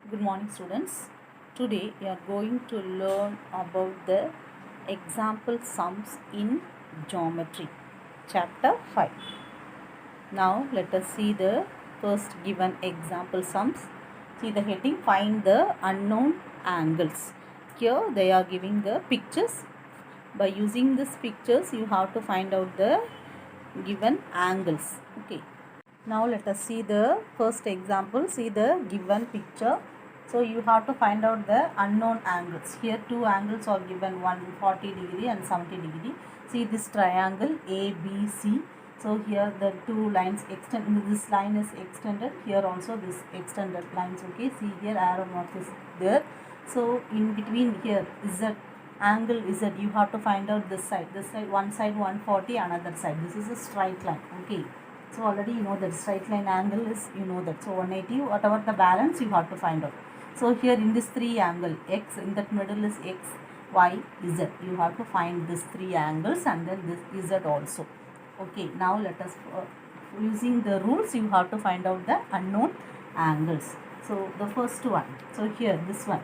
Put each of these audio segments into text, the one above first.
Good morning, students. Today we are going to learn about the example sums in geometry, chapter 5. Now let us see the first given example sums. See the heading, find the unknown angles. Here they are giving the pictures. By using these pictures you have to find out the given angles. Okay. Now let us see the first example. See the given picture. So you have to find out the unknown angles. Here two angles are given, 140 degree and 70 degree. See this triangle ABC. So here the two lines extend. This line is extended. Here also this extended lines. Okay. See here arrow mark is there. So in between here Z, angle Z, you have to find out this side. This side, one side 140, another side. This is a straight line. Okay. So already you know that straight line angle is, you know that. So 180, whatever the balance you have to find out. So here in this three angle, X, in that middle is X, Y, Z. You have to find this three angles and then this Z also. Okay, now let us, using the rules, you have to find out the unknown angles. So the first one, so here this one,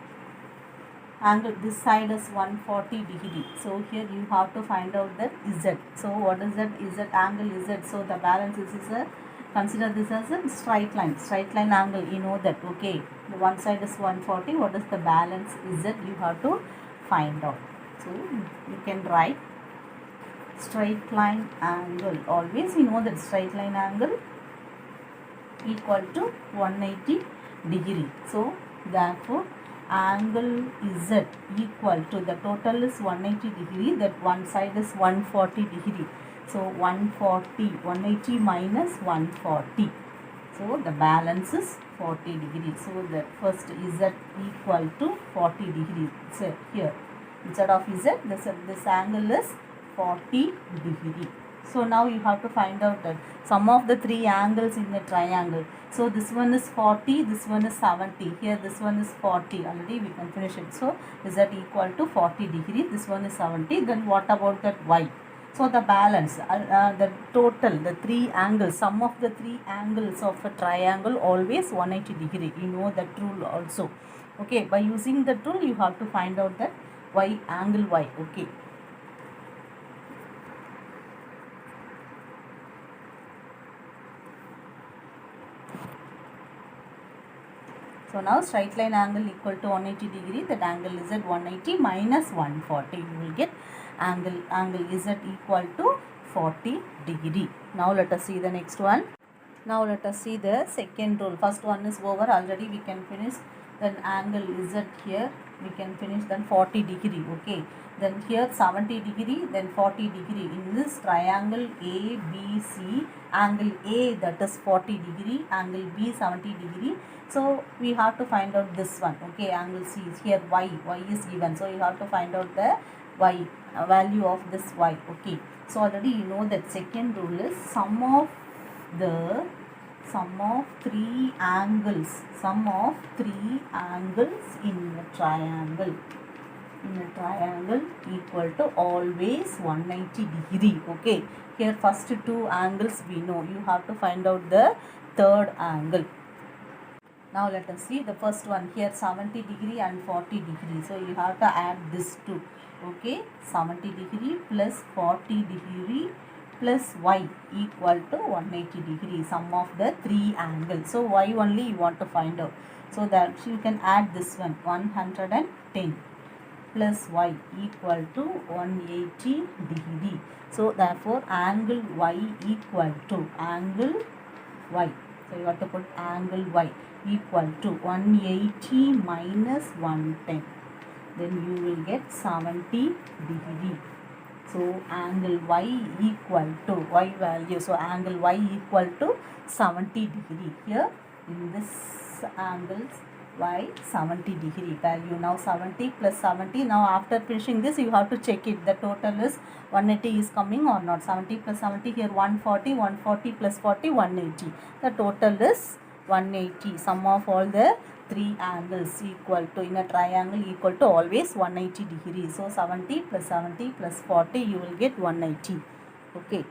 angle this side is 140 degree. So here you have to find out the Z. So what is that? Z angle Z. So the balance is a, consider this as a straight line angle, you know that. Okay, the one side is 140. What is the balance Z? You have to find out. So you can write straight line angle. Always you know that straight line angle equal to 180 degree. So therefore angle Z equal to, the total is 180 degree, that one side is 140 degree. So 140, 180 minus 140. So the balance is 40 degree. So the first Z equal to 40 degree. So here instead of Z, this angle is 40 degree. So now you have to find out that sum of the three angles in the triangle. So this one is 40, this one is 70. Here this one is 40. Already we can finish it. So Z equal to 40 degree. This one is 70. Then what about that Y? So the balance, the total, the three angles, sum of the three angles of a triangle always 180 degree. You know that rule also. Okay, by using that rule you have to find out that Y, angle Y. Okay. So now straight line angle equal to 180 degree, that angle is at 180 minus 140. You will get angle is at equal to 40 degree. Now let us see the next one. Now let us see the second rule. First one is over already, we can finish. Then angle is at here, we can finish. Then 40 degree. Okay. Then here 70 degree, then 40 degree. In this triangle ABC, angle A that is 40 degree, angle B 70 degree. So we have to find out this one. Okay, angle C is here, Y is given. So you have to find out the Y, value of this Y. Okay. So already you know that second rule is sum of three angles in a triangle equal to always 190 degree. Okay, here first two angles we know. You have to find out the third angle. Now let us see the first one. Here 70 degree and 40 degree. So you have to add this two. Okay, 70 degree plus 40 degree plus Y equal to 180 degree. Sum of the three angles. So Y only you want to find out. So that you can add this one, 110 plus Y equal to 180 degree. So therefore angle Y equal to angle Y. So you have to put angle Y equal to 180 minus 110. Then you will get 70 degree. So angle Y equal to Y value. So angle Y equal to 70 degree. Here in this angles Y 70 degree value. Now 70 plus 70. Now after finishing this you have to check it. The total is 180 is coming or not. 70 plus 70, here 140, 140 plus 40, 180. The total is 180. Sum of all the three angles equal to, in a triangle, equal to always 180 degrees. So 70 plus 40 you will get 180. Okay.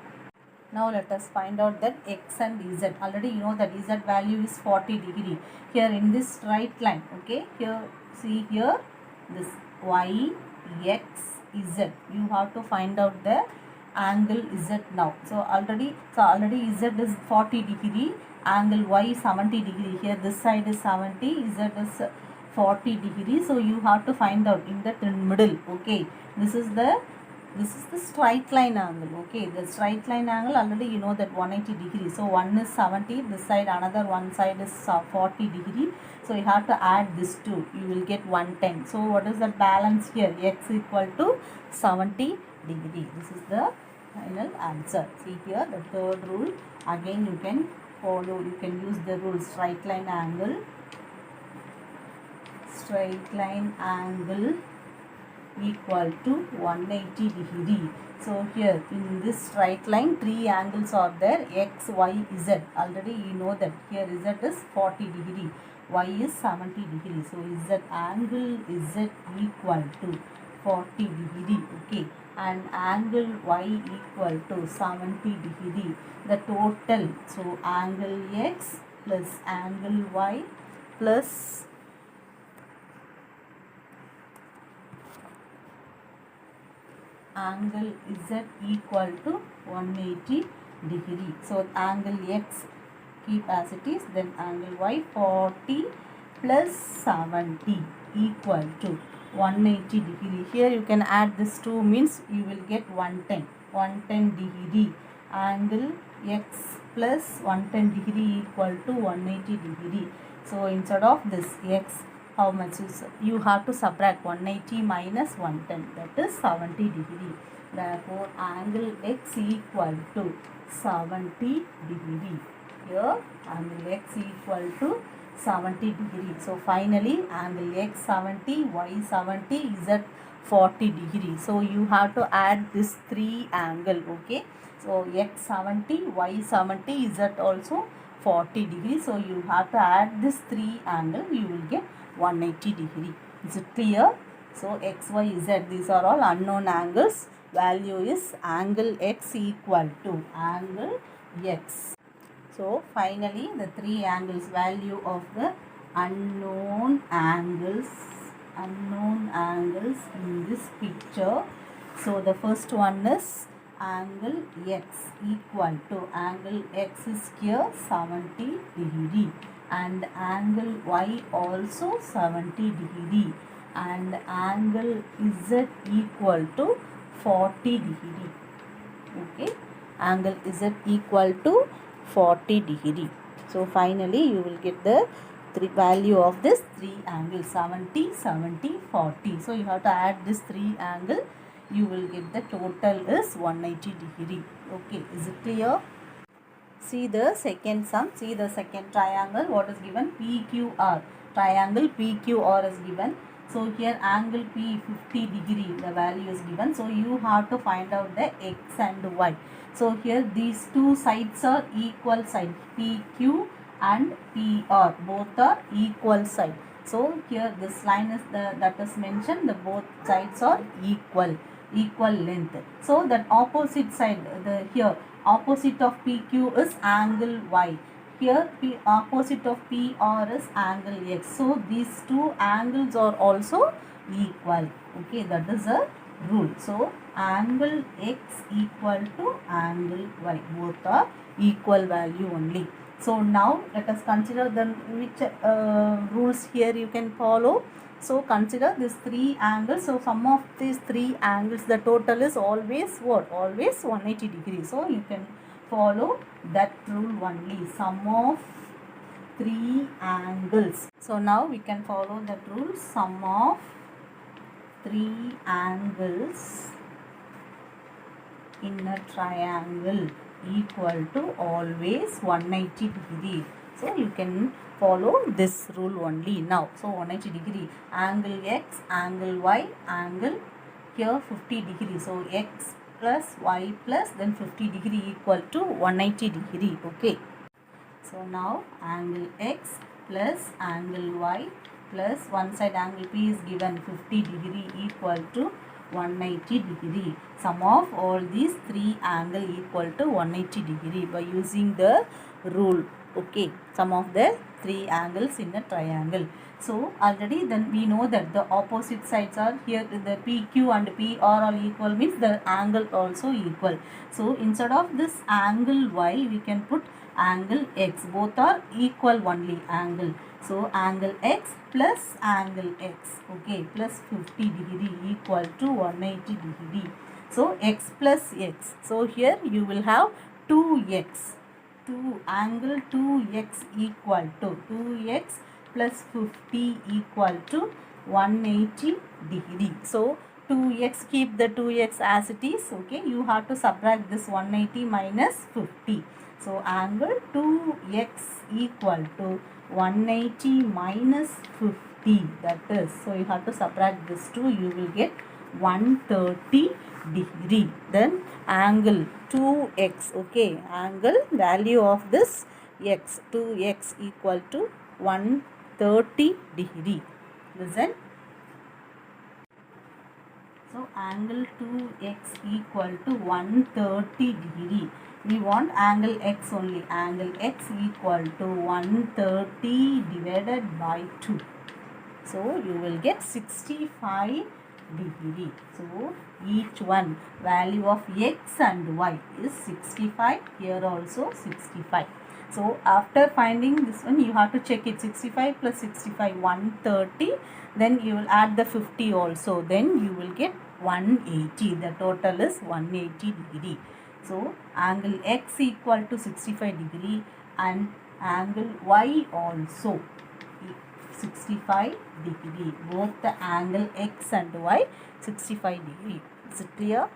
Now let us find out that x and z. Already you know that z value is 40 degree. Here in this straight line, okay, here see here this y, x, z. You have to find out the angle z now. So already z is 40 degree, angle y 70 degree. Here this side is 70, z is 40 degree. So you have to find out in the middle. Okay, this is the straight line angle. Okay, the straight line angle already you know that 180 degree. So one is 70, this side another one side is 40 degree. So you have to add this two, you will get 110. So what is the balance here? X equal to 70 degree. This is the final answer. See here the third rule. Again you can follow, you can use the rule straight line angle equal to 180 degree. So here in this straight line three angles are there, x, y, z. Already you know that here z is 40 degree, y is 70 degree. So z angle z equal to 40 degree. Okay, and angle y equal to 70 degree. The total, so angle x plus angle y plus angle z equal to 180 degree. So angle x keep as it is, then angle y 40 plus 70 equal to 180 degree. Here you can add this 2 means you will get 110 degree. Angle x plus 110 degree equal to 180 degree. So instead of this x, how much is, you have to subtract 180 minus 110, that is 70 degree. Therefore angle x equal to 70 degree. Here angle x equal to 70 degree. So finally angle x 70, y 70, z 40 degree. So you have to add this three angle. Okay, so x 70, y 70, z also 40 degree. So you have to add this three angle, you will get 180 degree. Is it clear? So x, y, z, these are all unknown angles. Value is angle x equal to angle x. So finally the three angles, value of the unknown angles in this picture. So the first one is angle x equal to, angle x is here 70 degree, and angle y also 70 degree, and angle z equal to 40 degree. Okay, angle z equal to 40 degree. So finally you will get the value of this three angles, 70, 70, 40. So you have to add this three angle, you will get the total is 180 degree. Okay, is it clear? See the second sum, see the second triangle. What is given? PQR. Triangle PQR is given. So here angle P 50 degree, the value is given. So you have to find out the x and y. So here these two sides are equal side, PQ and PR, both are equal side. So here this line is that is mentioned, the both sides are equal length. So that opposite side, the here opposite of PQ is angle y. Here opposite of PR is angle x. So these two angles are also equal. Okay, that is a rule. So angle x equal to angle y, both are equal value only. So now let us consider the which rules here you can follow. So consider these three angles. So sum of these three angles, the total is always what? Always 180 degrees. So you can follow that rule only, sum of three angles. So now we can follow that rule, sum of three angles in a triangle equal to always 180 degree. So you can follow this rule only now. So 180 degree, angle x, angle y, angle here 50 degree. So x plus y plus then 50 degree equal to 180 degree. Okay. So now angle x plus angle y plus one side angle P is given 50 degree equal to 180 degree. Sum of all these three angle equal to 180 degree by using the rule. Okay, sum of the three angles in a triangle. So already then we know that the opposite sides are here, the PQ and PR are equal means the angle also equal. So instead of this angle Y, we can put angle X. Both are equal only angle. So angle X plus angle X, okay, plus 50 degree equal to 180 degree. So X plus X. So here you will have 2X. Angle 2X equal to 2X plus 50 equal to 180 degree. So 2X, keep the 2X as it is, okay. You have to subtract this 180 minus 50. So angle 2X equal to 180 minus 50, that is, so you have to subtract this 2, you will get 130 degree. Then angle 2x, okay, angle value of this x, 2x equal to 130 degree. Listen. So angle 2x equal to 130 degree. We want angle x only. Angle x equal to 130 divided by 2. So you will get 65 degree. So each one value of x and y is 65. Here also 65. So after finding this one, you have to check it. 65 plus 65, 130. Then you will add the 50 also. Then you will get 180. The total is 180 degree. So angle x equal to 65 degree and angle y also 65 degree. Both the angle x and y 65 degree. Is it clear?